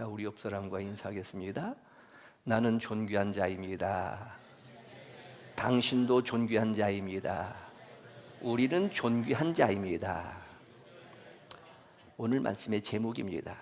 우리 옆 사람과 인사하겠습니다. 나는 존귀한 자입니다. 당신도 존귀한 자입니다. 우리는 존귀한 자입니다. 오늘 말씀의 제목입니다.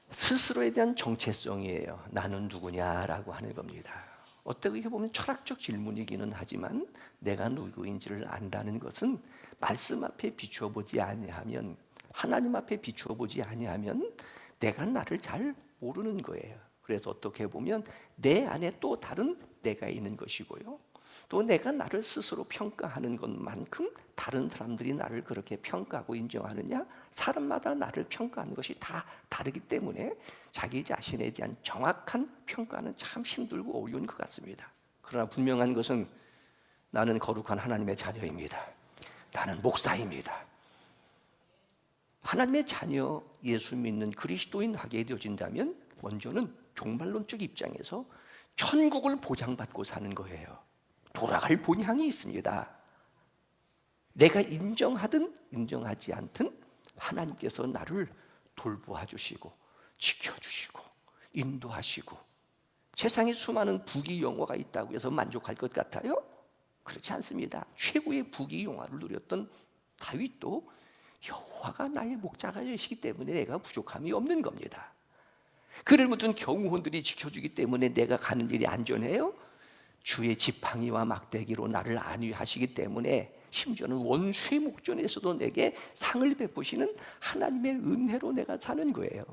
스스로에 대한 정체성이에요. 나는 누구냐라고 하는 겁니다. 어떻게 보면 철학적 질문이기는 하지만 내가 누구인지를 안다는 것은 말씀 앞에 비추어 보지 아니하면, 하나님 앞에 비추어 보지 아니하면 내가 나를 잘 모르는 거예요. 그래서 어떻게 보면 내 안에 또 다른 내가 있는 것이고요, 또 내가 나를 스스로 평가하는 것만큼 다른 사람들이 나를 그렇게 평가하고 인정하느냐, 사람마다 나를 평가하는 것이 다 다르기 때문에 자기 자신에 대한 정확한 평가는 참 힘들고 어려운 것 같습니다. 그러나 분명한 것은 나는 거룩한 하나님의 자녀입니다. 나는 목사입니다. 하나님의 자녀, 예수 믿는 그리스도인 하게 되어진다면 먼저는 종말론적 입장에서 천국을 보장받고 사는 거예요. 돌아갈 본향이 있습니다. 내가 인정하든 인정하지 않든 하나님께서 나를 돌보아 주시고 지켜주시고 인도하시고, 세상에 수많은 부귀영화가 있다고 해서 만족할 것 같아요? 그렇지 않습니다. 최고의 부귀영화를 누렸던 다윗도 여호와가 나의 목자가 되시기 때문에 내가 부족함이 없는 겁니다. 그를 묻은 경호원들이 지켜주기 때문에 내가 가는 길이 안전해요. 주의 지팡이와 막대기로 나를 안위하시기 때문에, 심지어는 원수의 목전에서도 내게 상을 베푸시는 하나님의 은혜로 내가 사는 거예요.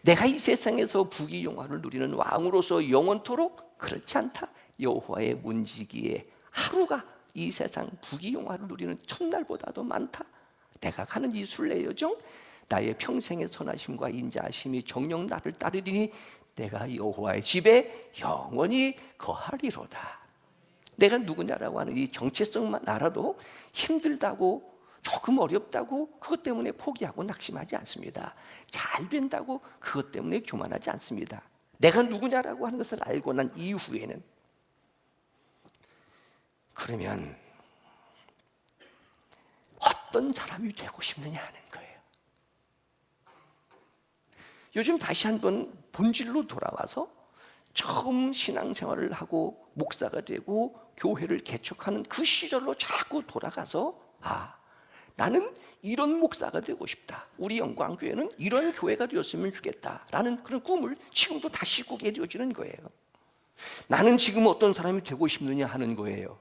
내가 이 세상에서 부귀영화를 누리는 왕으로서 영원토록 그렇지 않다. 여호와의 문지기에 하루가 이 세상 부귀영화를 누리는 첫날보다도 많다. 내가 가는 이 순례 여정, 나의 평생의 선하심과 인자하심이 정녕 나를 따르리니 내가 여호와의 집에 영원히 거하리로다. 내가 누구냐라고 하는 이 정체성만 알아도 힘들다고, 조금 어렵다고 그것 때문에 포기하고 낙심하지 않습니다. 잘 된다고 그것 때문에 교만하지 않습니다. 내가 누구냐라고 하는 것을 알고 난 이후에는, 그러면 어떤 사람이 되고 싶느냐 하는 거예요. 요즘 다시 한번 본질로 돌아와서 처음 신앙생활을 하고 목사가 되고 교회를 개척하는 그 시절로 자꾸 돌아가서, 나는 이런 목사가 되고 싶다, 우리 영광교회는 이런 교회가 되었으면 좋겠다라는 그런 꿈을 지금도 다시 꾸게 되어지는 거예요. 나는 지금 어떤 사람이 되고 싶느냐 하는 거예요.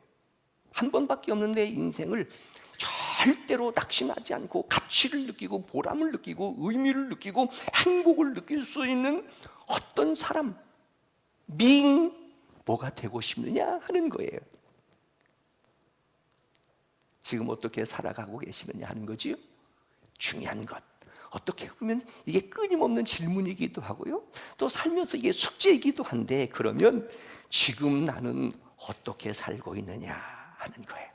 한 번밖에 없는 내 인생을 절대로 낙심하지 않고 가치를 느끼고 보람을 느끼고 의미를 느끼고 행복을 느낄 수 있는 어떤 사람, 뭐가 되고 싶느냐 하는 거예요. 지금 어떻게 살아가고 계시느냐 하는 거지요. 중요한 것, 어떻게 보면 이게 끊임없는 질문이기도 하고요, 또 살면서 이게 숙제이기도 한데, 그러면 지금 나는 어떻게 살고 있느냐 하는 거예요.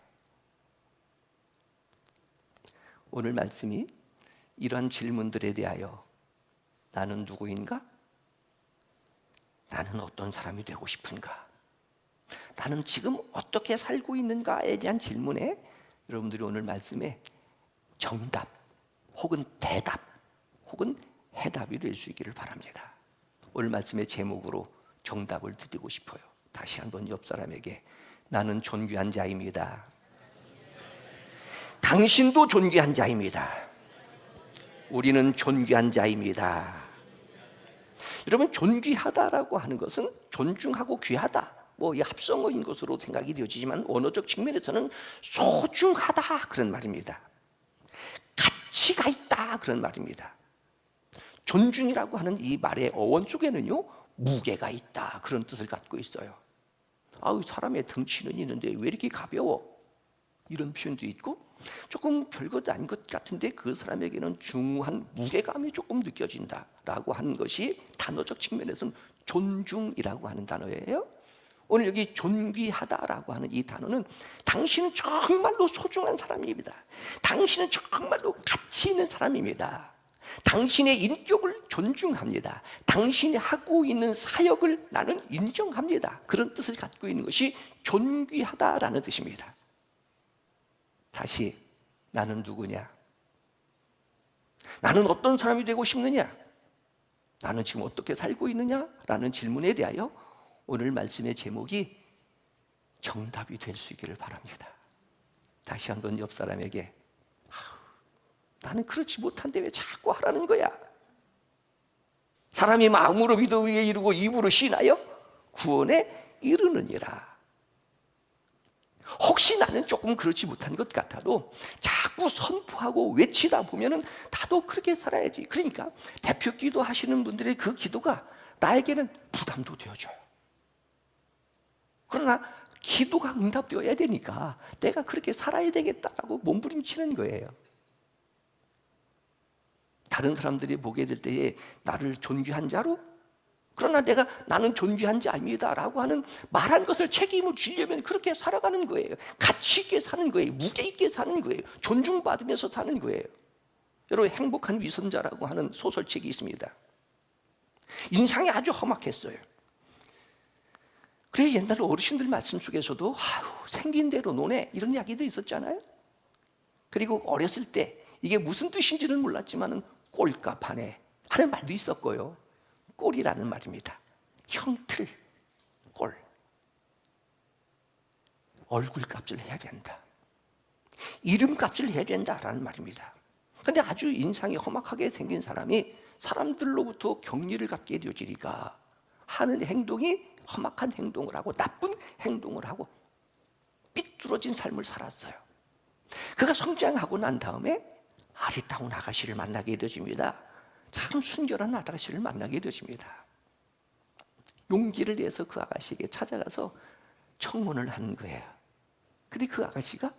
오늘 말씀이 이러한 질문들에 대하여 나는 누구인가? 나는 어떤 사람이 되고 싶은가? 나는 지금 어떻게 살고 있는가에 대한 질문에 여러분들이 오늘 말씀에 정답 혹은 대답 혹은 해답이 될 수 있기를 바랍니다. 오늘 말씀의 제목으로 정답을 드리고 싶어요. 다시 한번 옆 사람에게, 나는 존귀한 자입니다. 당신도 존귀한 자입니다. 우리는 존귀한 자입니다. 여러분, 존귀하다라고 하는 것은 존중하고 귀하다, 이 합성어인 것으로 생각이 되어지지만 언어적 측면에서는 소중하다 그런 말입니다. 가치가 있다 그런 말입니다. 존중이라고 하는 이 말의 어원 속에는요, 무게가 있다 그런 뜻을 갖고 있어요. 사람의 덩치는 있는데 왜 이렇게 가벼워? 이런 표현도 있고, 조금 별것 아닌 것 같은데 그 사람에게는 중후한 무게감이 조금 느껴진다라고 하는 것이 단어적 측면에서는 존중이라고 하는 단어예요. 오늘 여기 존귀하다라고 하는 이 단어는 당신은 정말로 소중한 사람입니다. 당신은 정말로 가치 있는 사람입니다. 당신의 인격을 존중합니다. 당신이 하고 있는 사역을 나는 인정합니다. 그런 뜻을 갖고 있는 것이 존귀하다라는 뜻입니다. 다시, 나는 누구냐? 나는 어떤 사람이 되고 싶느냐? 나는 지금 어떻게 살고 있느냐? 라는 질문에 대하여 오늘 말씀의 제목이 정답이 될 수 있기를 바랍니다. 다시 한번 옆 사람에게 나는 그렇지 못한데 왜 자꾸 하라는 거야? 사람이 마음으로 믿어 의에 이르고 입으로 시인하여 구원에 이르느니라. 혹시 나는 조금 그렇지 못한 것 같아도 자꾸 선포하고 외치다 보면은 나도 그렇게 살아야지. 그러니까 대표 기도 하시는 분들의 그 기도가 나에게는 부담도 되어져요. 그러나 기도가 응답되어야 되니까 내가 그렇게 살아야 되겠다라고 몸부림치는 거예요. 다른 사람들이 보게 될 때에 나를 존귀한 자로, 그러나 내가 나는 존귀한 자입니다 라고 하는 말한 것을 책임을 지려면 그렇게 살아가는 거예요. 가치 있게 사는 거예요. 무게 있게 사는 거예요. 존중받으면서 사는 거예요. 여러분, 행복한 위선자라고 하는 소설책이 있습니다. 인상이 아주 험악했어요. 그래서 옛날 어르신들 말씀 속에서도 생긴 대로 노네 이런 이야기도 있었잖아요. 그리고 어렸을 때 이게 무슨 뜻인지는 몰랐지만 꼴값 하네 하는 말도 있었고요. 꼴이라는 말입니다. 형틀, 꼴. 얼굴값을 해야 된다. 이름값을 해야 된다라는 말입니다. 그런데 아주 인상이 험악하게 생긴 사람이 사람들로부터 격리를 갖게 되어지니까 하는 행동이 험악한 행동을 하고 나쁜 행동을 하고 삐뚤어진 삶을 살았어요. 그가 성장하고 난 다음에 아리따운 아가씨를 만나게 되어집니다. 참 순결한 아가씨를 만나게 되어집니다. 용기를 내서 그 아가씨에게 찾아가서 청혼을 하는 거예요. 근데 그 아가씨가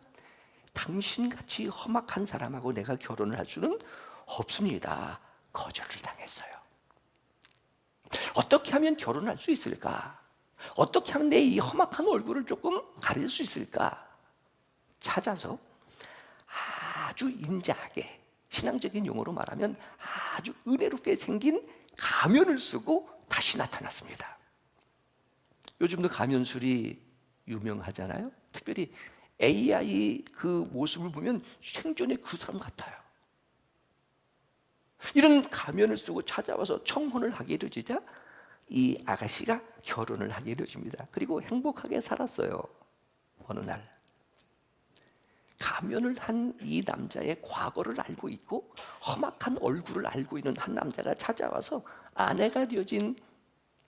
당신같이 험악한 사람하고 내가 결혼을 할 수는 없습니다. 거절을 당했어요. 어떻게 하면 결혼할 수 있을까? 어떻게 하면 내 이 험악한 얼굴을 조금 가릴 수 있을까? 찾아서 아주 인자하게, 신앙적인 용어로 말하면 아주 은혜롭게 생긴 가면을 쓰고 다시 나타났습니다. 요즘도 가면술이 유명하잖아요. 특별히 AI 그 모습을 보면 생전에 그 사람 같아요. 이런 가면을 쓰고 찾아와서 청혼을 하게 되자 이 아가씨가 결혼을 하게 되집니다. 그리고 행복하게 살았어요. 어느 날 가면을 한 이 남자의 과거를 알고 있고 험악한 얼굴을 알고 있는 한 남자가 찾아와서 아내가 되어진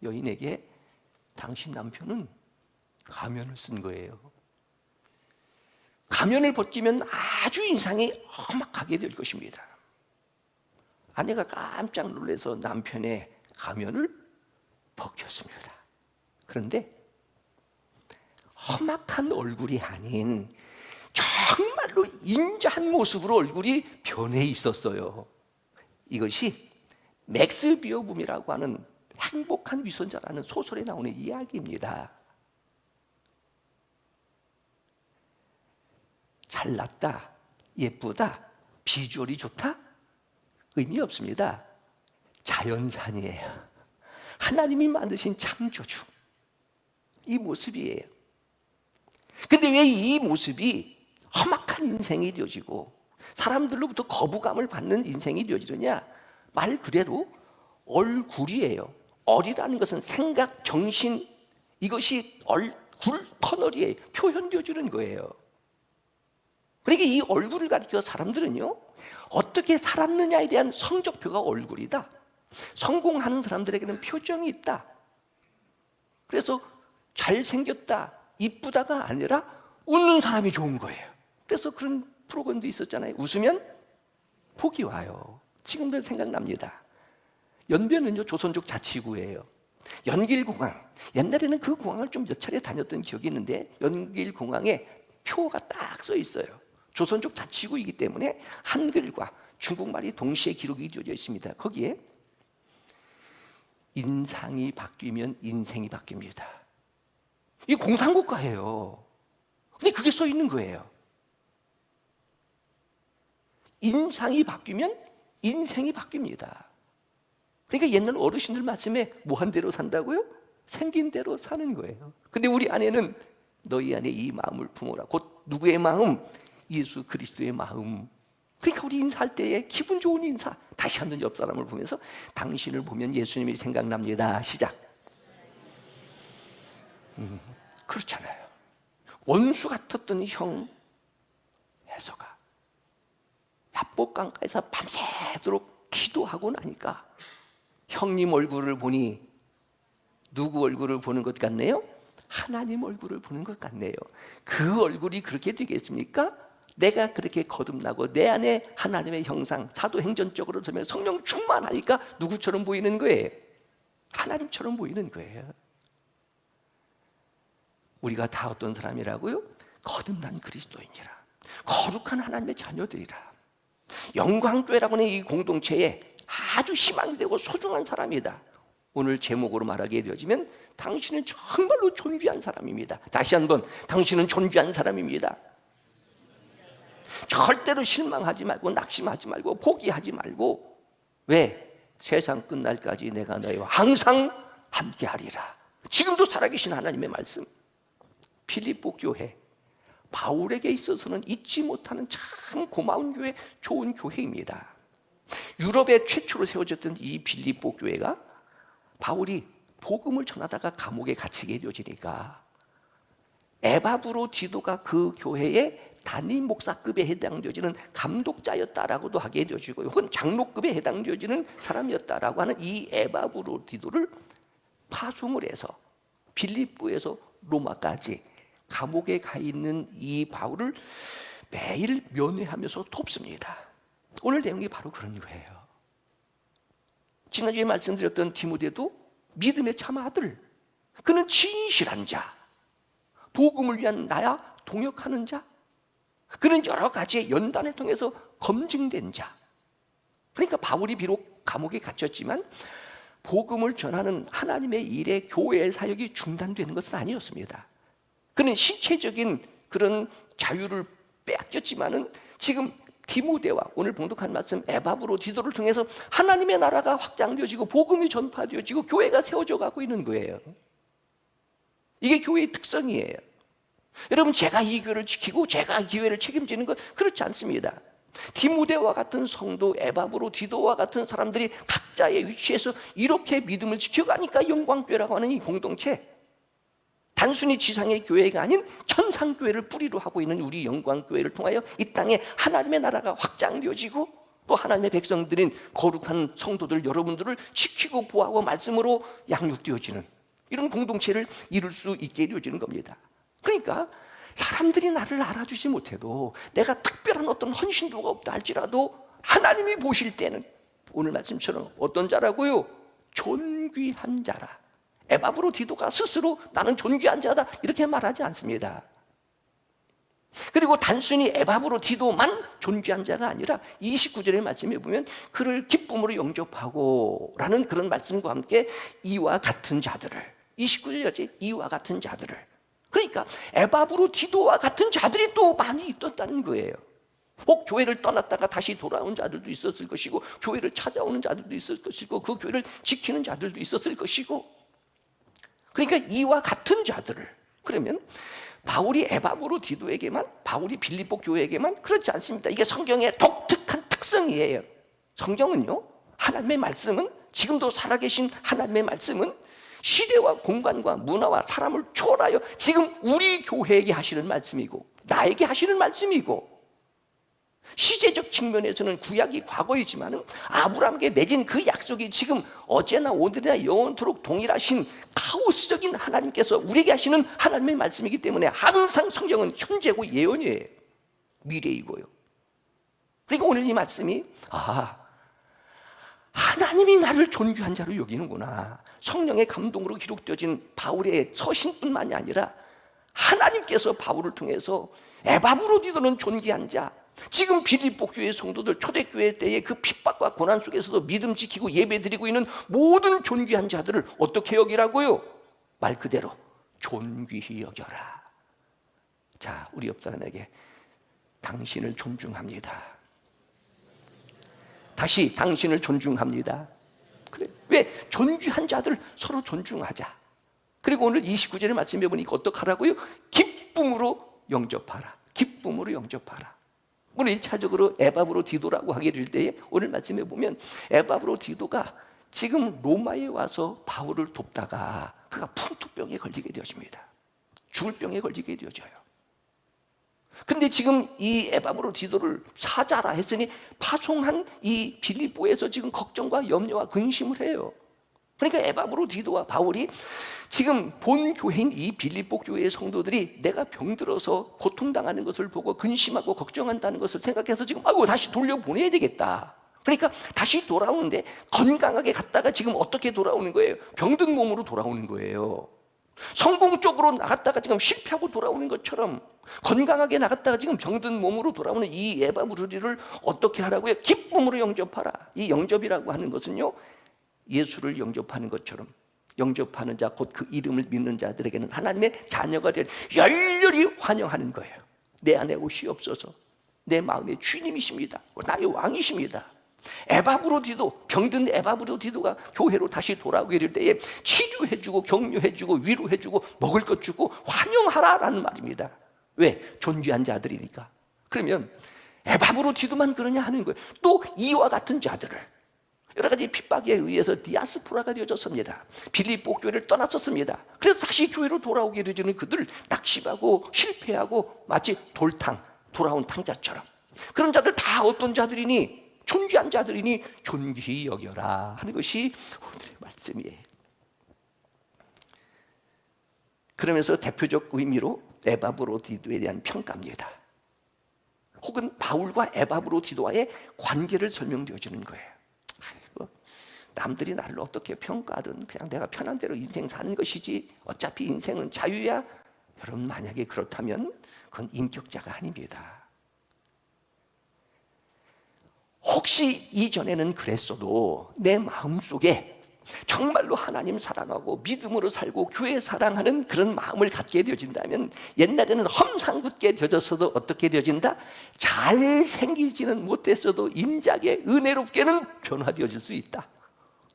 여인에게 당신 남편은 가면을 쓴 거예요. 가면을 벗기면 아주 인상이 험악하게 될 것입니다. 아내가 깜짝 놀라서 남편의 가면을 벗겼습니다. 그런데 험악한 얼굴이 아닌 정말로 인자한 모습으로 얼굴이 변해 있었어요. 이것이 맥스 비어붐이라고 하는 행복한 위선자라는 소설에 나오는 이야기입니다. 잘났다, 예쁘다, 비주얼이 좋다? 의미 없습니다. 자연산이에요. 하나님이 만드신 창조주, 이 모습이에요. 근데 왜 이 모습이 험악한 인생이 되어지고 사람들로부터 거부감을 받는 인생이 되어지느냐? 말 그대로 얼굴이에요. 얼이라는 것은 생각, 정신, 이것이 얼굴 터널이에요. 표현되어지는 거예요. 그러니까 이 얼굴을 가리켜 사람들은요, 어떻게 살았느냐에 대한 성적표가 얼굴이다. 성공하는 사람들에게는 표정이 있다. 그래서 잘생겼다, 이쁘다가 아니라 웃는 사람이 좋은 거예요. 그래서 그런 프로그램도 있었잖아요. 웃으면 복이 와요. 지금도 생각납니다. 연변은요, 조선족 자치구예요. 연길공항, 옛날에는 그 공항을 좀 몇 차례 다녔던 기억이 있는데 연길공항에 표가 딱 써 있어요. 조선족 자치구이기 때문에 한글과 중국말이 동시에 기록이 되어져 있습니다. 거기에 인상이 바뀌면 인생이 바뀝니다. 이 공산국가예요. 근데 그게 써 있는 거예요. 인상이 바뀌면 인생이 바뀝니다. 그러니까 옛날 어르신들 말씀에 뭐 한 대로 산다고요? 생긴 대로 사는 거예요. 근데 우리 아내는 너희 안에 이 마음을 품어라. 곧 누구의 마음? 예수 그리스도의 마음. 그러니까 우리 인사할 때에 기분 좋은 인사. 다시 한번 옆 사람을 보면서 당신을 보면 예수님이 생각납니다. 시작. 그렇잖아요. 원수 같았던 형 에서가 야복강가에서 밤새도록 기도하고 나니까 형님 얼굴을 보니 누구 얼굴을 보는 것 같네요? 하나님 얼굴을 보는 것 같네요. 그 얼굴이 그렇게 되겠습니까? 내가 그렇게 거듭나고 내 안에 하나님의 형상, 사도행전적으로 보면 성령 충만하니까 누구처럼 보이는 거예요? 하나님처럼 보이는 거예요. 우리가 다 어떤 사람이라고요? 거듭난 그리스도인이라, 거룩한 하나님의 자녀들이라, 영광교회라고 하는 이 공동체에 아주 희망이 되고 소중한 사람이다. 오늘 제목으로 말하게 되어지면 당신은 정말로 존귀한 사람입니다. 다시 한번, 당신은 존귀한 사람입니다. 절대로 실망하지 말고 낙심하지 말고 포기하지 말고, 왜? 세상 끝날까지 내가 너희와 항상 함께하리라. 지금도 살아계신 하나님의 말씀. 빌립보 교회, 바울에게 있어서는 잊지 못하는 참 고마운 교회, 좋은 교회입니다. 유럽에 최초로 세워졌던 이 빌립보 교회가 바울이 복음을 전하다가 감옥에 갇히게 되어지니까 에바브로 디도가 그 교회의 담임 목사급에 해당되어지는 감독자였다라고도 하게 되어지고, 혹은 장로급에 해당되어지는 사람이었다라고 하는 이 에바브로 디도를 파송을 해서 빌립보에서 로마까지 감옥에 가 있는 이 바울을 매일 면회하면서 돕습니다. 오늘 내용이 바로 그런 거예요. 지난주에 말씀드렸던 디모데도 믿음의 참 아들, 그는 진실한 자, 복음을 위한 나야 동역하는 자, 그는 여러 가지의 연단을 통해서 검증된 자. 그러니까 바울이 비록 감옥에 갇혔지만 복음을 전하는 하나님의 일에 교회의 사역이 중단되는 것은 아니었습니다. 그는 신체적인 그런 자유를 빼앗겼지만은 지금 디모데와 오늘 봉독한 말씀 에바브로 디도를 통해서 하나님의 나라가 확장되어지고 복음이 전파되어지고 교회가 세워져 가고 있는 거예요. 이게 교회의 특성이에요. 여러분, 제가 이 교회를 지키고 제가 이 교회를 책임지는 것, 그렇지 않습니다. 디모데와 같은 성도, 에바브로 디도와 같은 사람들이 각자의 위치에서 이렇게 믿음을 지켜가니까 영광교회라고 하는 이 공동체, 단순히 지상의 교회가 아닌 천상교회를 뿌리로 하고 있는 우리 영광교회를 통하여 이 땅에 하나님의 나라가 확장되어지고 또 하나님의 백성들인 거룩한 성도들 여러분들을 지키고 보호하고 말씀으로 양육되어지는 이런 공동체를 이룰 수 있게 되어지는 겁니다. 그러니까 사람들이 나를 알아주지 못해도, 내가 특별한 어떤 헌신도가 없다 할지라도 하나님이 보실 때는 오늘 말씀처럼 어떤 자라고요? 존귀한 자라. 에바브로 디도가 스스로 나는 존귀한 자다 이렇게 말하지 않습니다. 그리고 단순히 에바브로 디도만 존귀한 자가 아니라 29절의 말씀에 보면 그를 기쁨으로 영접하고 라는 그런 말씀과 함께 이와 같은 자들을, 29절까지 이와 같은 자들을, 그러니까 에바브로 디도와 같은 자들이 또 많이 있었다는 거예요. 혹 교회를 떠났다가 다시 돌아온 자들도 있었을 것이고, 교회를 찾아오는 자들도 있었을 것이고, 그 교회를 지키는 자들도 있었을 것이고, 그러니까 이와 같은 자들을. 그러면 바울이 에바브로 디도에게만, 바울이 빌립보 교회에게만 그렇지 않습니다. 이게 성경의 독특한 특성이에요. 성경은요, 하나님의 말씀은, 지금도 살아계신 하나님의 말씀은 시대와 공간과 문화와 사람을 초월하여 지금 우리 교회에게 하시는 말씀이고, 나에게 하시는 말씀이고, 시제적 측면에서는 구약이 과거이지만 아브라함에게 맺은 그 약속이 지금 어제나 오늘이나 영원토록 동일하신 카오스적인 하나님께서 우리에게 하시는 하나님의 말씀이기 때문에 항상 성경은 현재고 예언이에요. 미래이고요. 그러니까 오늘 이 말씀이, 하나님이 나를 존귀한 자로 여기는구나. 성령의 감동으로 기록되어진 바울의 서신뿐만이 아니라 하나님께서 바울을 통해서 에바브로 디도는 존귀한 자, 지금 빌립보 교회 성도들 초대교회 때의 그 핍박과 고난 속에서도 믿음 지키고 예배 드리고 있는 모든 존귀한 자들을 어떻게 여기라고요? 말 그대로 존귀히 여겨라. 자, 우리 옆 사람에게 당신을 존중합니다. 다시, 당신을 존중합니다. 그래, 왜? 존귀한 자들 서로 존중하자. 그리고 오늘 29절의 말씀에 보니까 어떡하라고요? 기쁨으로 영접하라. 기쁨으로 영접하라. 오늘 1차적으로 에바브로디도라고 하게 될 때에 오늘 말씀에 보면 에바브로디도가 지금 로마에 와서 바울을 돕다가 그가 풍토병에 걸리게 되어집니다. 죽을 병에 걸리게 되어져요. 근데 지금 이 에바브로디도를 사자라 했으니 파송한 이 빌립보에서 지금 걱정과 염려와 근심을 해요. 그러니까 에바브로디도와 바울이 지금 본 교회인 이 빌립보 교회의 성도들이 내가 병들어서 고통당하는 것을 보고 근심하고 걱정한다는 것을 생각해서 지금 다시 돌려보내야 되겠다. 그러니까 다시 돌아오는데 건강하게 갔다가 지금 어떻게 돌아오는 거예요? 병든 몸으로 돌아오는 거예요. 성공적으로 나갔다가 지금 실패하고 돌아오는 것처럼 건강하게 나갔다가 지금 병든 몸으로 돌아오는 이 에바브로디를 어떻게 하라고요? 기쁨으로 영접하라. 이 영접이라고 하는 것은요, 예수를 영접하는 것처럼 영접하는 자, 곧 그 이름을 믿는 자들에게는 하나님의 자녀가 될 열렬히 환영하는 거예요. 내 안에 오시옵소서. 내 마음의 주님이십니다. 나의 왕이십니다. 에바브로디도, 병든 에바브로디도가 교회로 다시 돌아오게 될 때에 치료해주고 격려해주고 위로해주고 먹을 것 주고 환영하라라는 말입니다. 왜? 존귀한 자들이니까. 그러면 에바브로디도만 그러냐 하는 거예요. 또 이와 같은 자들을 여러 가지 핍박에 의해서 디아스포라가 되어졌습니다. 빌립보 교회를 떠났었습니다. 그래서 다시 교회로 돌아오게 되는 그들 낙심하고 실패하고 마치 돌아온 탕자처럼 그런 자들 다 어떤 자들이니? 존귀한 자들이니 존귀히 여겨라 하는 것이 오늘의 말씀이에요. 그러면서 대표적 의미로 에바브로디도에 대한 평가입니다. 혹은 바울과 에바브로디도와의 관계를 설명되어 주는 거예요. 남들이 나를 어떻게 평가하든 그냥 내가 편한 대로 인생 사는 것이지 어차피 인생은 자유야. 여러분, 만약에 그렇다면 그건 인격자가 아닙니다. 혹시 이전에는 그랬어도 내 마음속에 정말로 하나님 사랑하고 믿음으로 살고 교회 사랑하는 그런 마음을 갖게 되어진다면 옛날에는 험상궂게 되어졌어도 어떻게 되어진다? 잘생기지는 못했어도 인자게 은혜롭게는 변화되어질 수 있다.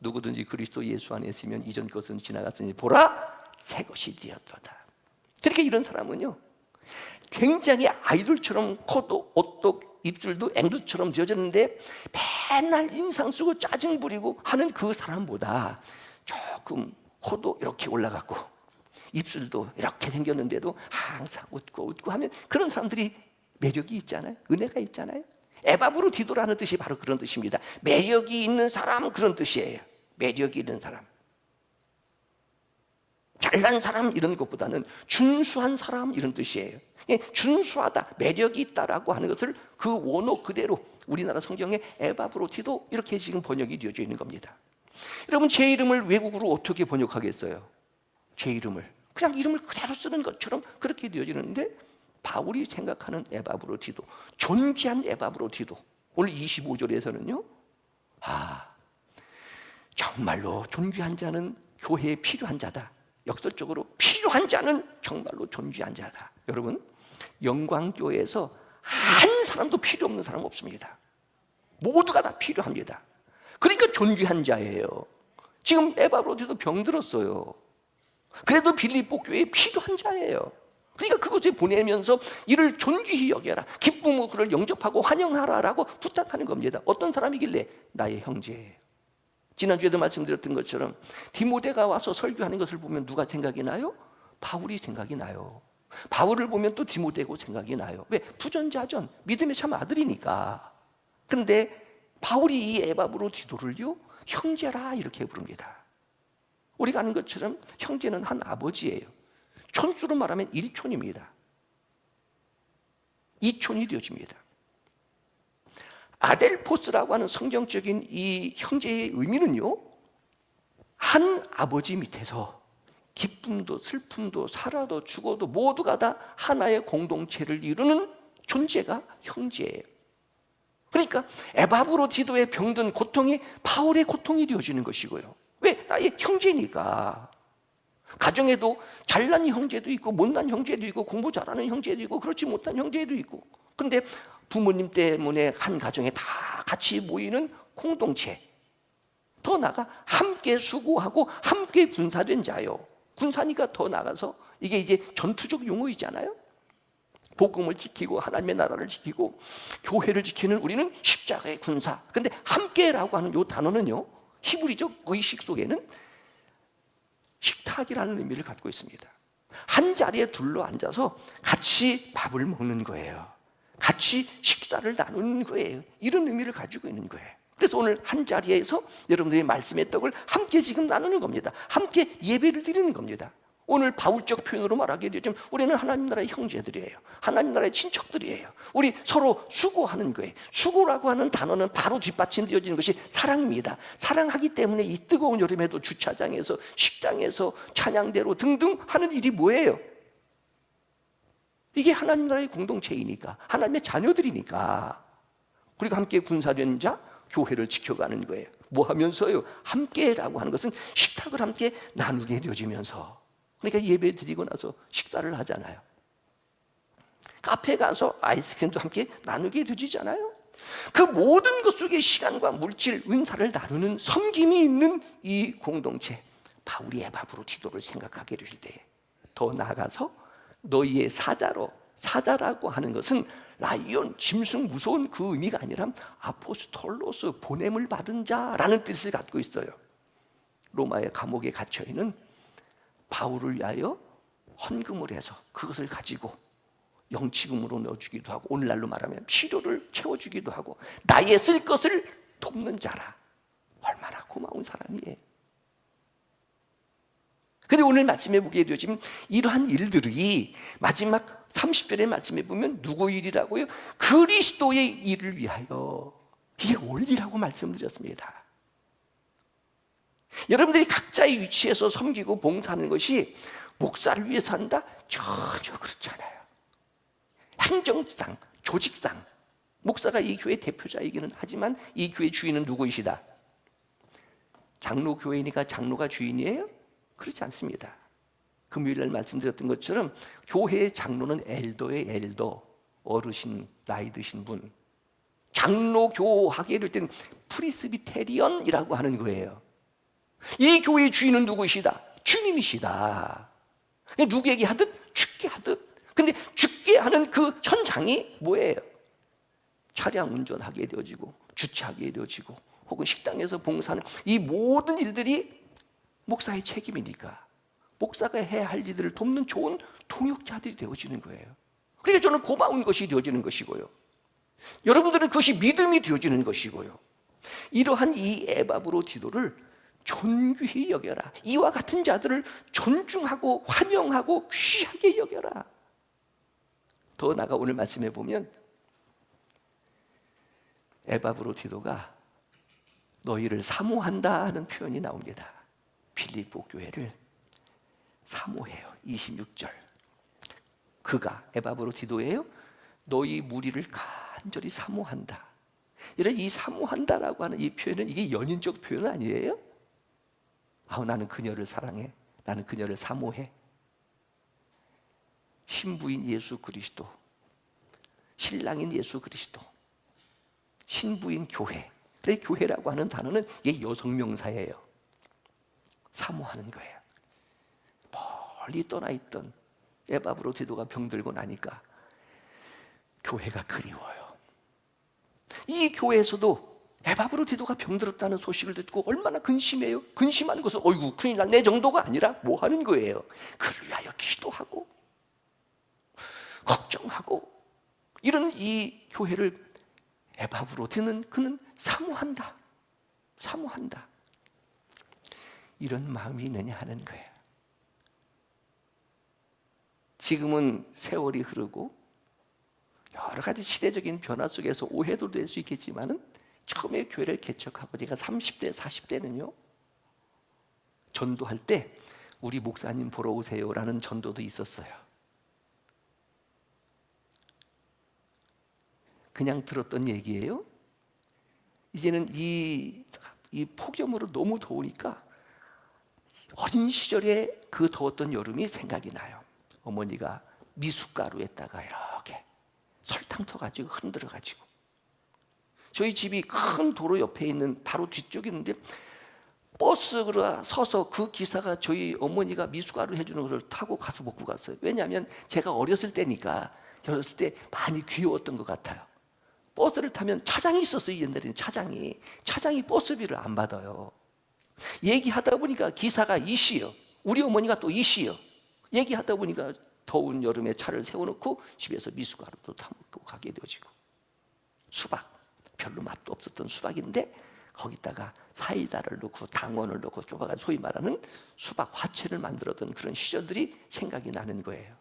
누구든지 그리스도 예수 안에 있으면 이전 것은 지나갔으니 보라 새 것이 되었도다. 그러니까 이런 사람은요, 굉장히 아이돌처럼 코도 옷도 입술도 앵두처럼 지어졌는데 맨날 인상 쓰고 짜증 부리고 하는 그 사람보다 조금 코도 이렇게 올라갔고 입술도 이렇게 생겼는데도 항상 웃고 하면 그런 사람들이 매력이 있잖아요. 은혜가 있잖아요. 에바브로디도라는 뜻이 바로 그런 뜻입니다. 매력이 있는 사람, 그런 뜻이에요. 매력이 있는 사람, 잘난 사람 이런 것보다는 준수한 사람 이런 뜻이에요. 준수하다, 매력이 있다라고 하는 것을 그 원어 그대로 우리나라 성경에 에바브로디도 이렇게 지금 번역이 되어져 있는 겁니다. 여러분, 제 이름을 외국어로 어떻게 번역하겠어요? 제 이름을 그냥 이름을 그대로 쓰는 것처럼 그렇게 되어지는데 바울이 생각하는 에바브로디도, 존귀한 에바브로디도, 오늘 25절에서는요, 정말로 존귀한 자는 교회에 필요한 자다. 역설적으로 필요한 자는 정말로 존귀한 자다. 여러분, 영광교회에서 한 사람도 필요 없는 사람 없습니다. 모두가 다 필요합니다. 그러니까 존귀한 자예요. 지금 에바브로디도 병들었어요. 그래도 빌립보 교회에 필요한 자예요. 그러니까 그것을 보내면서 이를 존귀히 여겨라, 기쁨으로 그를 영접하고 환영하라라고 부탁하는 겁니다. 어떤 사람이길래? 나의 형제예요. 지난주에도 말씀드렸던 것처럼 디모데가 와서 설교하는 것을 보면 누가 생각이 나요? 바울이 생각이 나요. 바울을 보면 또 디모데고 생각이 나요. 왜? 부전자전, 믿음의 참 아들이니까. 그런데 바울이 이 에바브로디도를요, 형제라 이렇게 부릅니다. 우리가 아는 것처럼 형제는 한 아버지예요. 촌수로 말하면 1촌입니다. 2촌이 되어집니다. 아델포스라고 하는 성경적인 이 형제의 의미는요, 한 아버지 밑에서 기쁨도 슬픔도 살아도 죽어도 모두가 다 하나의 공동체를 이루는 존재가 형제예요. 그러니까 에바브로디도의 병든 고통이 바울의 고통이 되어지는 것이고요. 왜? 나의 형제니까. 가정에도 잘난 형제도 있고 못난 형제도 있고 공부 잘하는 형제도 있고 그렇지 못한 형제도 있고, 그런데 부모님 때문에 한 가정에 다 같이 모이는 공동체, 더 나아가 함께 수고하고 함께 군사된 자요. 군사니까 더 나가서 이게 이제 전투적 용어이잖아요. 복음을 지키고 하나님의 나라를 지키고 교회를 지키는 우리는 십자가의 군사. 근데 함께라고 하는 이 단어는요, 히브리적 의식 속에는 식탁이라는 의미를 갖고 있습니다. 한 자리에 둘러 앉아서 같이 밥을 먹는 거예요. 같이 식사를 나누는 거예요. 이런 의미를 가지고 있는 거예요. 그래서 오늘 한 자리에서 여러분들이 말씀의 떡을 함께 지금 나누는 겁니다. 함께 예배를 드리는 겁니다. 오늘 바울적 표현으로 말하게 되면 우리는 하나님 나라의 형제들이에요. 하나님 나라의 친척들이에요. 우리 서로 수고하는 거예요. 수고라고 하는 단어는 바로 뒷받침되어지는 것이 사랑입니다. 사랑하기 때문에 이 뜨거운 여름에도 주차장에서, 식당에서, 찬양대로 등등 하는 일이 뭐예요? 이게 하나님 나라의 공동체이니까, 하나님의 자녀들이니까. 그리고 함께 군사된 자, 교회를 지켜가는 거예요. 뭐 하면서요? 함께라고 하는 것은 식탁을 함께 나누게 되어지면서, 그러니까 예배 드리고 나서 식사를 하잖아요. 카페 가서 아이스크림도 함께 나누게 되지잖아요. 그 모든 것 속에 시간과 물질, 은사를 나누는 섬김이 있는 이 공동체, 바울이 에바브로디도를 생각하게 되실 때, 더 나아가서 너희의 사자라고 하는 것은 라이온, 짐승, 무서운 그 의미가 아니라 아포스톨로스, 보냄을 받은 자라는 뜻을 갖고 있어요. 로마의 감옥에 갇혀있는 바울을 위하여 헌금을 해서 그것을 가지고 영치금으로 넣어주기도 하고, 오늘날로 말하면 필요를 채워주기도 하고, 나의 쓸 것을 돕는 자라. 얼마나 고마운 사람이에요. 근데 오늘 말씀에 보게 되어지면 이러한 일들이 마지막 30절의 말씀에 보면 누구 일이라고요? 그리스도의 일을 위하여. 이게 원리라고 말씀드렸습니다. 여러분들이 각자의 위치에서 섬기고 봉사하는 것이 목사를 위해서 한다? 전혀 그렇지 않아요. 행정상, 조직상 목사가 이 교회 대표자이기는 하지만 이 교회 주인은 누구이시다? 장로교회니까 장로가 주인이에요? 그렇지 않습니다. 금요일날 말씀드렸던 것처럼 교회의 장로는 엘더의 엘더, 어르신, 나이 드신 분. 장로교하게 될 때는 프리스비테리언이라고 하는 거예요. 이 교회의 주인은 누구이시다? 주님이시다. 누구에게 하듯? 죽게 하듯. 근데 죽게 하는 그 현장이 뭐예요? 차량 운전하게 되어지고, 주차하게 되어지고, 혹은 식당에서 봉사하는 이 모든 일들이 목사의 책임이니까 목사가 해야 할 일들을 돕는 좋은 통역자들이 되어지는 거예요. 그러니까 저는 고마운 것이 되어지는 것이고요, 여러분들은 그것이 믿음이 되어지는 것이고요. 이러한 이 에바브로디도를 존귀히 여겨라. 이와 같은 자들을 존중하고 환영하고 귀하게 여겨라. 더 나아가 오늘 말씀해 보면 에바브로디도가 너희를 사모한다 하는 표현이 나옵니다. 빌립보 교회를 사모해요. 26절. 그가, 에바브로디도예요, 너희 무리를 간절히 사모한다. 이런 이 사모한다라고 하는 이 표현은 이게 연인적 표현 아니에요? 나는 그녀를 사랑해. 나는 그녀를 사모해. 신부인 예수 그리스도, 신랑인 예수 그리스도, 신부인 교회. 근데 교회라고 하는 단어는 이게 여성 명사예요. 사모하는 거예요. 멀리 떠나 있던 에바브로디도가 병들고 나니까 교회가 그리워요. 이 교회에서도 에바브로디도가 병들었다는 소식을 듣고 얼마나 근심해요. 근심하는 것은 어이구 큰일 날 내 정도가 아니라 뭐 하는 거예요? 그를 위하여 기도하고 걱정하고, 이런 이 교회를 에바브로디는 그는 사모한다. 사모한다. 이런 마음이 있느냐 하는 거예요. 지금은 세월이 흐르고 여러 가지 시대적인 변화 속에서 오해도 될 수 있겠지만은, 처음에 교회를 개척하고 제가 30대, 40대는요, 전도할 때 우리 목사님 보러 오세요라는 전도도 있었어요. 그냥 들었던 얘기예요. 이제는 이 폭염으로 너무 더우니까 어린 시절에 그 더웠던 여름이 생각이 나요. 어머니가 미숫가루에다가 이렇게 설탕 터가지고 흔들어가지고, 저희 집이 큰 도로 옆에 있는 바로 뒤쪽에 있는데 버스가 서서 그 기사가 저희 어머니가 미숫가루 해주는 것을 타고 가서 먹고 갔어요. 왜냐하면 제가 어렸을 때니까 어렸을 때 많이 귀여웠던 것 같아요. 버스를 타면 차장이 있었어요. 옛날에는 차장이 버스비를 안 받아요. 얘기하다 보니까 기사가 이씨요, 우리 어머니가 또 이씨요. 얘기하다 보니까 더운 여름에 차를 세워놓고 집에서 미숫가루도 타먹고 가게 되어지고, 수박, 별로 맛도 없었던 수박인데 거기다가 사이다를 넣고 당원을 넣고 좁아가지고 소위 말하는 수박 화채를 만들었던 그런 시절들이 생각이 나는 거예요.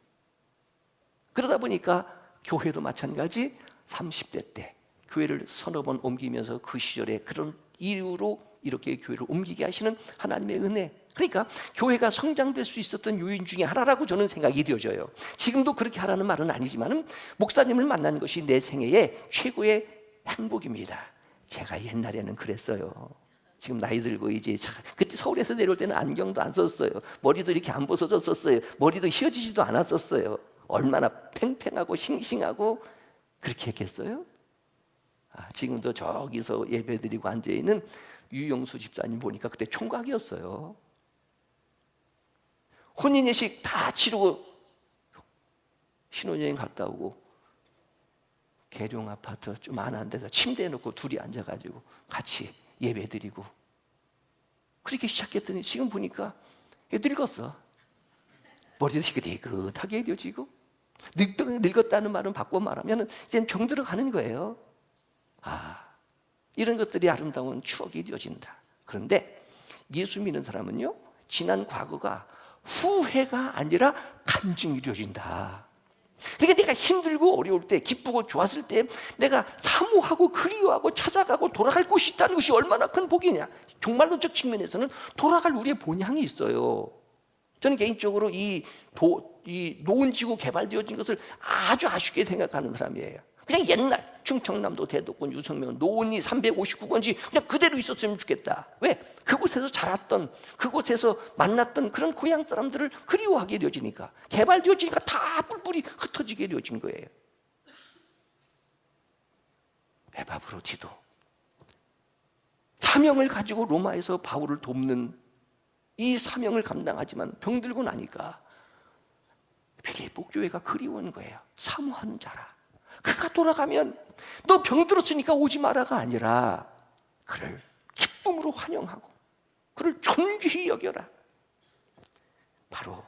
그러다 보니까 교회도 마찬가지. 30대 때 교회를 서너 번 옮기면서 그 시절에 그런 이유로 이렇게 교회를 옮기게 하시는 하나님의 은혜, 그러니까 교회가 성장될 수 있었던 요인 중에 하나라고 저는 생각이 되어져요. 지금도 그렇게 하라는 말은 아니지만 목사님을 만난 것이 내 생애의 최고의 행복입니다. 제가 옛날에는 그랬어요. 지금 나이 들고 이제 그때 서울에서 내려올 때는 안경도 안 썼어요. 머리도 이렇게 안 벗어졌었어요. 머리도 휘어지지도 않았었어요. 얼마나 팽팽하고 싱싱하고 그렇게 했겠어요? 지금도 저기서 예배드리고 앉아있는 유영수 집사님 보니까 그때 총각이었어요. 혼인예식 다 치르고 신혼여행 갔다 오고 계룡 아파트 좀 안 한 데서 침대에 놓고 둘이 앉아가지고 같이 예배드리고 그렇게 시작했더니 지금 보니까 늙었어. 머리도 희끗희끗하게 되어지고, 늙었다는 말은 바꿔 말하면 이제 병들어 가는 거예요. 이런 것들이 아름다운 추억이 되어진다. 그런데 예수 믿는 사람은요, 지난 과거가 후회가 아니라 간증이 되어진다. 그러니까 내가 힘들고 어려울 때, 기쁘고 좋았을 때 내가 사모하고 그리워하고 찾아가고 돌아갈 곳이 있다는 것이 얼마나 큰 복이냐. 종말론적 측면에서는 돌아갈 우리의 본향이 있어요. 저는 개인적으로 이 노은지구 개발되어진 것을 아주 아쉽게 생각하는 사람이에요. 그냥 옛날 충청남도 대덕군 유성면 노은이 359번지 그냥 그대로 있었으면 좋겠다. 왜? 그곳에서 자랐던, 그곳에서 만났던 그런 고향 사람들을 그리워하게 되어지니까, 개발되어지니까 다 뿔뿔이 흩어지게 되어진 거예요. 에바브로디도 사명을 가지고 로마에서 바울을 돕는 이 사명을 감당하지만 병들고 나니까 빌립보 교회가 그리운 거예요. 사모하는 자라. 그가 돌아가면 너 병들었으니까 오지 마라가 아니라 그를 기쁨으로 환영하고 그를 존귀히 여겨라. 바로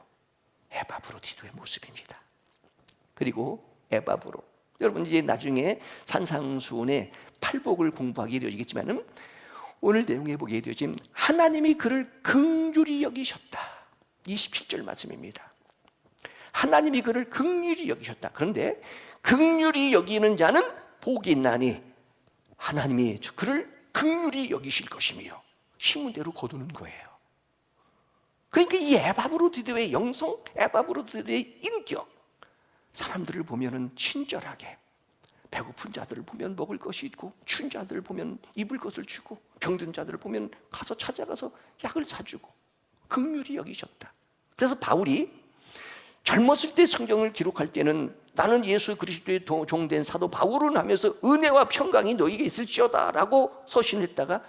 에바브로디도의 모습입니다. 그리고 에바브로, 여러분 이제 나중에 산상수훈의 팔복을 공부하게 되어지겠지만 오늘 내용에 보게 되어진 하나님이 그를 긍휼히 여기셨다. 27절 말씀입니다. 하나님이 그를 긍휼히 여기셨다. 그런데 긍휼히 여기는 자는 복이 있나니 하나님이 그를 긍휼히 여기실 것이며 신문대로 거두는 거예요. 그러니까 이 에바브로디도의 영성, 에바브로디도의 인격, 사람들을 보면은 친절하게, 배고픈 자들을 보면 먹을 것이 있고, 추운 자들을 보면 입을 것을 주고, 병든 자들을 보면 가서 찾아가서 약을 사주고 긍휼히 여기셨다. 그래서 바울이 젊었을 때 성경을 기록할 때는 나는 예수 그리스도의 종된 사도 바울은 하면서 은혜와 평강이 너에게 있을지어다 라고 서신했다가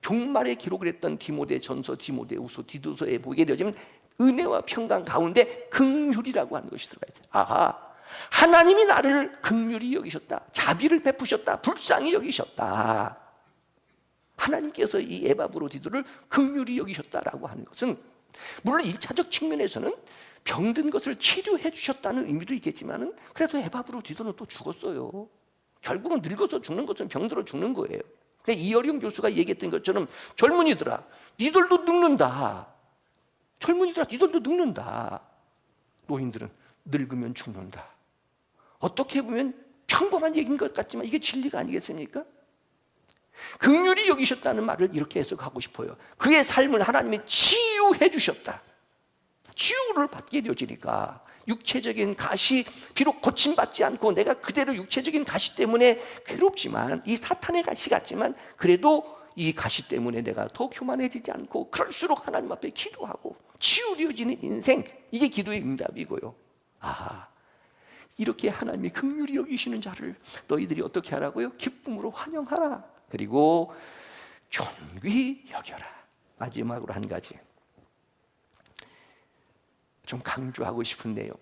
종말에 기록을 했던 디모데전서, 디모데후서, 디도서에 보게 되어지면 은혜와 평강 가운데 긍휼이라고 하는 것이 들어가 있어요. 하나님이 나를 긍휼히 여기셨다, 자비를 베푸셨다, 불쌍히 여기셨다. 하나님께서 이 에바브로디도를 긍휼히 여기셨다라고 하는 것은 물론 1차적 측면에서는 병든 것을 치료해 주셨다는 의미도 있겠지만 그래도 에바브로디도는 또 죽었어요. 결국은 늙어서 죽는 것은 병들어 죽는 거예요. 이어령 교수가 얘기했던 것처럼 젊은이들아 니들도 늙는다. 젊은이들아 니들도 늙는다. 노인들은 늙으면 죽는다. 어떻게 보면 평범한 얘기인 것 같지만 이게 진리가 아니겠습니까? 긍휼히 여기셨다는 말을 이렇게 해석하고 싶어요. 그의 삶을 하나님이 치유해 주셨다. 치유를 받게 되어지니까 육체적인 가시, 비록 고침받지 않고 내가 그대로 육체적인 가시 때문에 괴롭지만, 이 사탄의 가시 같지만 그래도 이 가시 때문에 내가 더 교만해지지 않고 그럴수록 하나님 앞에 기도하고 치유되어지는 인생, 이게 기도의 응답이고요. 이렇게 하나님이 긍휼히 여기시는 자를 너희들이 어떻게 하라고요? 기쁨으로 환영하라. 그리고 존귀히 여겨라. 마지막으로 한 가지 좀 강조하고 싶은 내용,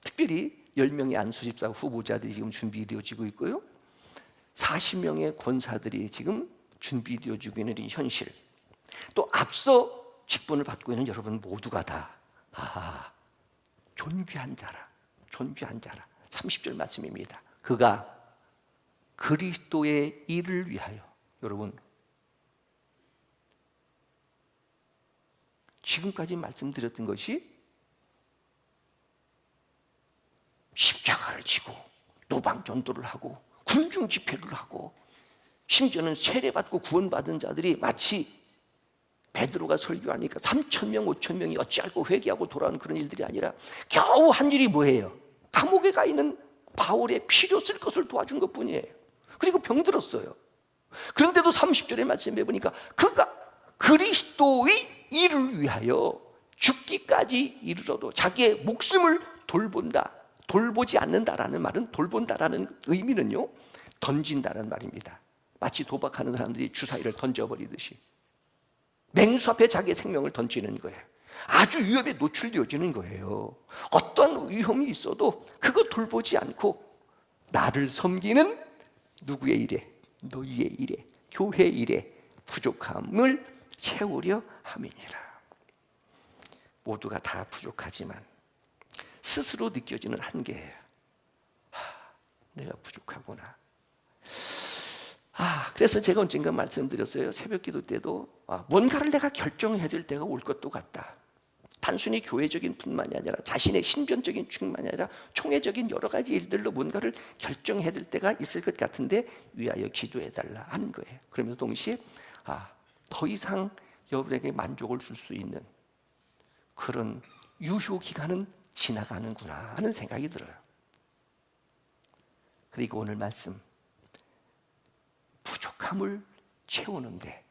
특별히 10명의 안수집사 후보자들이 지금 준비되어지고 있고요. 40명의 권사들이 지금 준비되어지고 있는 이 현실, 또 앞서 직분을 받고 있는 여러분 모두가 다 존귀한 자라, 존귀한 자라. 30절 말씀입니다. 그가 그리스도의 일을 위하여, 여러분 지금까지 말씀드렸던 것이 십자가를 지고 노방 전도를 하고 군중 집회를 하고 심지어는 세례받고 구원받은 자들이 마치 베드로가 설교하니까 3,000명, 5,000명이 어찌할고 회개하고 돌아오는 그런 일들이 아니라 겨우 한 일이 뭐예요? 감옥에 가 있는 바울의 필요 쓸 것을 도와준 것뿐이에요. 그리고 병들었어요. 그런데도 30절의 말씀에 보니까 그가 그리스도의 일을 위하여 죽기까지 이르러도 자기의 목숨을 돌본다. 돌보지 않는다라는 말은, 돌본다라는 의미는요, 던진다는 말입니다. 마치 도박하는 사람들이 주사위를 던져버리듯이 맹수 앞에 자기의 생명을 던지는 거예요. 아주 위협에 노출되어지는 거예요. 어떤 위험이 있어도 그거 돌보지 않고 나를 섬기는 누구의 일에? 너희의 일에, 교회의 일에 부족함을 채우려 함이니라. 모두가 다 부족하지만 스스로 느껴지는 한계예요. 내가 부족하구나. 그래서 제가 언젠가 말씀드렸어요. 새벽 기도 때도 뭔가를 내가 결정해야 될 때가 올 것도 같다. 단순히 교회적인 뿐만이 아니라 자신의 신변적인 충만이 아니라 총회적인 여러 가지 일들로 뭔가를 결정해야 될 때가 있을 것 같은데 위하여 기도해달라 하는 거예요. 그러면서 동시에 더 이상 여러분에게 만족을 줄 수 있는 그런 유효 기간은 지나가는구나 하는 생각이 들어요. 그리고 오늘 말씀, 부족함을 채우는데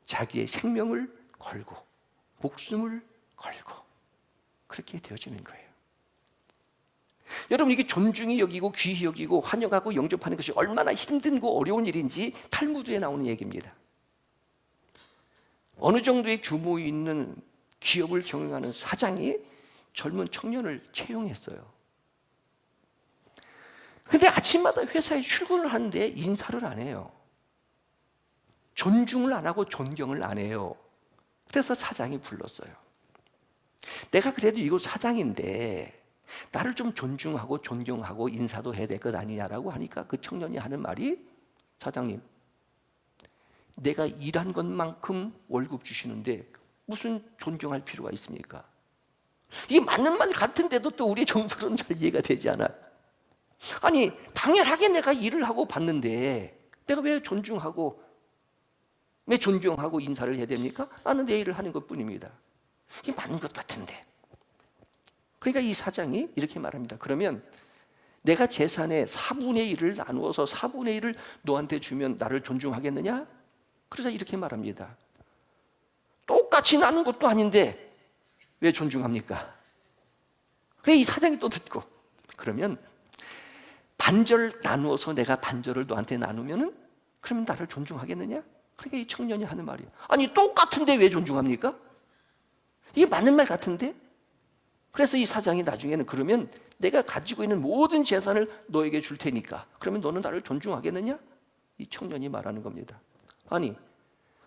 자기의 생명을 걸고 목숨을 걸고 그렇게 되어지는 거예요. 여러분, 이게 존중이 여기고 귀히 여기고 환영하고 영접하는 것이 얼마나 힘든고 어려운 일인지 탈무드에 나오는 얘기입니다. 어느 정도의 규모 있는 기업을 경영하는 사장이 젊은 청년을 채용했어요. 근데 아침마다 회사에 출근을 하는데 인사를 안 해요. 존중을 안 하고 존경을 안 해요. 그래서 사장이 불렀어요. 내가 그래도 이곳 사장인데 나를 좀 존중하고 존경하고 인사도 해야 될 것 아니냐라고 하니까 그 청년이 하는 말이, 사장님, 내가 일한 것만큼 월급 주시는데 무슨 존경할 필요가 있습니까? 이게 맞는 말 같은데도 또 우리의 정서로는 잘 이해가 되지 않아요. 아니, 당연하게 내가 일을 하고 받는데 내가 왜 존중하고 왜 존경하고 인사를 해야 됩니까? 나는 내 일을 하는 것뿐입니다. 이게 맞는 것 같은데. 그러니까 이 사장이 이렇게 말합니다. 그러면 내가 재산의 4분의 1을 나누어서 4분의 1을 너한테 주면 나를 존중하겠느냐? 그러자 이렇게 말합니다. 똑같이 나눈 것도 아닌데 왜 존중합니까? 그래, 이 사장이 또 듣고, 그러면 반절 나누어서 내가 반절을 너한테 나누면은 그러면 나를 존중하겠느냐? 그러니까 이 청년이 하는 말이에요. 아니, 똑같은데 왜 존중합니까? 이게 맞는 말 같은데? 그래서 이 사장이 나중에는 그러면 내가 가지고 있는 모든 재산을 너에게 줄 테니까 그러면 너는 나를 존중하겠느냐? 이 청년이 말하는 겁니다. 아니,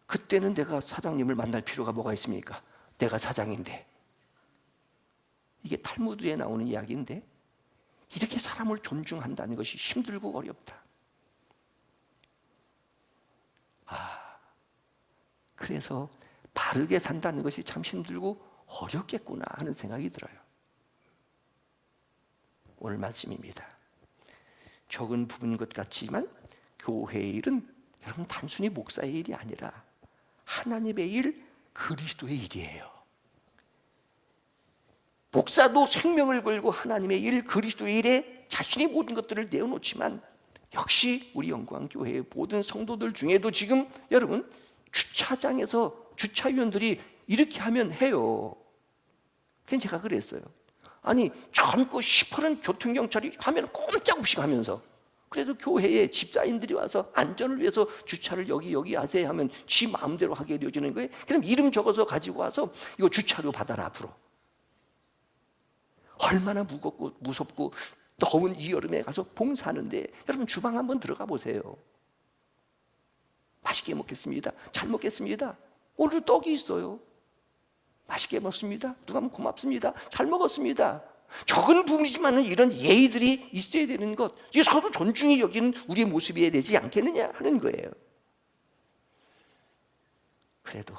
그때는 내가 사장님을 만날 필요가 뭐가 있습니까? 내가 사장인데. 이게 탈무드에 나오는 이야기인데 이렇게 사람을 존중한다는 것이 힘들고 어렵다. 그래서 바르게 산다는 것이 참 힘들고 어렵겠구나 하는 생각이 들어요. 오늘 말씀입니다. 적은 부분 것 같지만 교회의 일은 여러분 단순히 목사의 일이 아니라 하나님의 일, 그리스도의 일이에요. 목사도 생명을 걸고 하나님의 일, 그리스도의 일에 자신의 모든 것들을 내어놓지만 역시 우리 영광교회의 모든 성도들 중에도 지금 여러분 주차장에서 주차위원들이 이렇게 하면 해요. 그냥 제가 그랬어요. 아니, 젊고 시퍼런 교통경찰이 하면 꼼짝없이 가면서, 그래도 교회에 집사님들이 와서 안전을 위해서 주차를 여기 하세요 하면 지 마음대로 하게 되어지는 거예요. 그럼 이름 적어서 가지고 와서 이거 주차료 받아라 앞으로. 얼마나 무겁고 무섭고 더운 이 여름에 가서 봉사하는데 여러분 주방 한번 들어가 보세요. 맛있게 먹겠습니다. 잘 먹겠습니다. 오늘 떡이 있어요. 맛있게 먹습니다. 누가 하면 고맙습니다. 잘 먹었습니다. 적은 부분이지만 이런 예의들이 있어야 되는 것, 이게 서로 존중이 여기는 우리의 모습이어야 되지 않겠느냐 하는 거예요. 그래도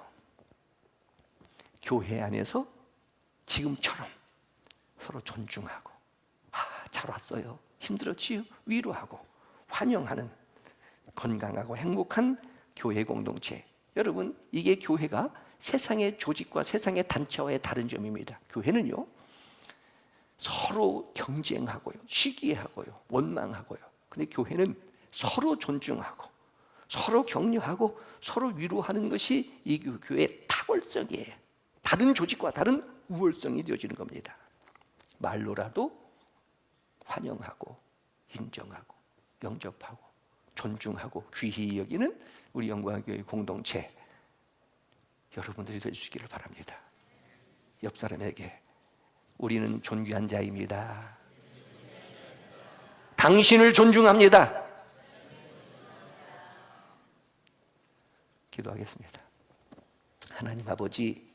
교회 안에서 지금처럼 서로 존중하고, 잘 왔어요, 힘들었지요, 위로하고 환영하는 건강하고 행복한 교회 공동체. 여러분, 이게 교회가 세상의 조직과 세상의 단체와의 다른 점입니다. 교회는요, 서로 경쟁하고요, 시기하고요, 원망하고요. 근데 교회는 서로 존중하고 서로 격려하고 서로 위로하는 것이 이 교회의 탁월성이에요. 다른 조직과 다른 우월성이 되어지는 겁니다. 말로라도 환영하고 인정하고 영접하고 존중하고 귀히 여기는 우리 영광교회 공동체, 여러분들이 되시기를 바랍니다. 옆 사람에게 우리는 존귀한 자입니다. 당신을 존중합니다. 기도하겠습니다. 하나님 아버지,